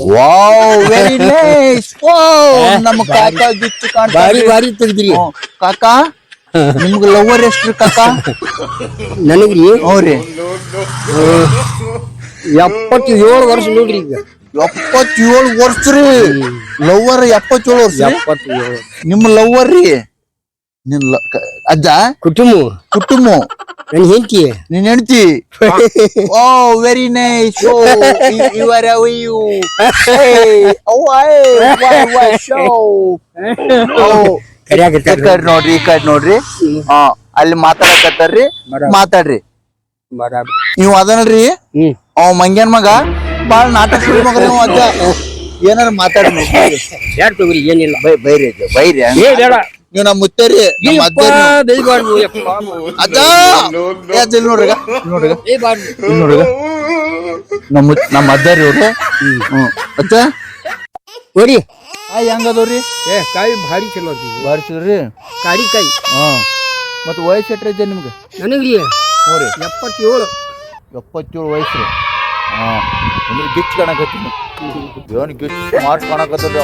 wow very nice wow ನಮ್ಮ ಕಾಕಾ ಗಿಚ್ಚು ಬಾರಿ ಕಾಣ್ತಾರೆ ಬಾರಿ ತೆಗ್ದಿರಿ ಕಾಕಾ ನಿಮ್ಗೆ ಲವರ್ ಎಷ್ಟ್ರಿ ಕಾಕಾ ನನಗ್ರಿ ಹ್ಞೂ 77 ವರ್ಷ ನೋಡ್ರಿ ಈಗ 77 ವರ್ಷ ರೀ ಲವರ್ 77 ವರ್ಷ ರೀ 77 ನಿಮ್ಮ ಲವರ್ ರೀ ನಿನ್ ಅಜ್ಜ ಕುಟುಂಬ ನನ್ ಹೆಂಡತಿ ನಿನ್ ಹೆಂಡತಿ oh very nice oh you are you oh why show ಈ ಕಡೆ ನೋಡ್ರಿ ಹಾ ಅಲ್ಲಿ ಮಾತಾಡಕತ್ತಾರ್ರಿ ಮಾತಾಡ್ರಿ ನೀವ್ ಅದನಲ್ರಿ ಅವ್ ಮಂಗ್ಯಾನ್ ಮಗ ಬಾಳ ನಾಟಕ ಶುರು ಮಗ್ರಿ ಅವ್ ಅಜ್ಜ ಏನಾರ ಮಾತಾಡ್ರಿ ಯಾರು ತಗೋರಿ ಏನಿಲ್ಲ ಬೈರಿ ಅಜ್ಜ ಬೈರಿ ನೀವ್ ನಮ್ ಮುತ್ತೇರಿ ಅಜ್ಜ ಅಜ್ಜ ಇಲ್ಲಿ ನೋಡ್ರಿಗ ನೋಡ್ರಿಗ ನಮ್ಮ ಅಜ್ಜಾರಿ ಅವ್ರು ಅಜ್ಜ ನೋಡಿ ಹೆಂಗದವ್ರಿ ಕಾಯಿ ಭಾರಿ ಚಲೋ ಬಾರಿಸಿದ್ರಿ ಕಾಡಿ ಕಾಯಿ ಮತ್ ವಯಸ್ಸು ಎಟ್ರಿ ಅಜ್ಜ ನಿಮ್ಗೆ ನನಗ್ರಿ ಹ್ಞೂ ರೀ 77 ವಯಸ್ಸು ರೀ ಅಂದ್ರೆ ಗಿಚ್ ಕಾಣಕತ್ತೀನಿ ಏನ್ ಗಿಚ್ ಮಾರ್ಕ್ ಕಾಣಕತ್ತದ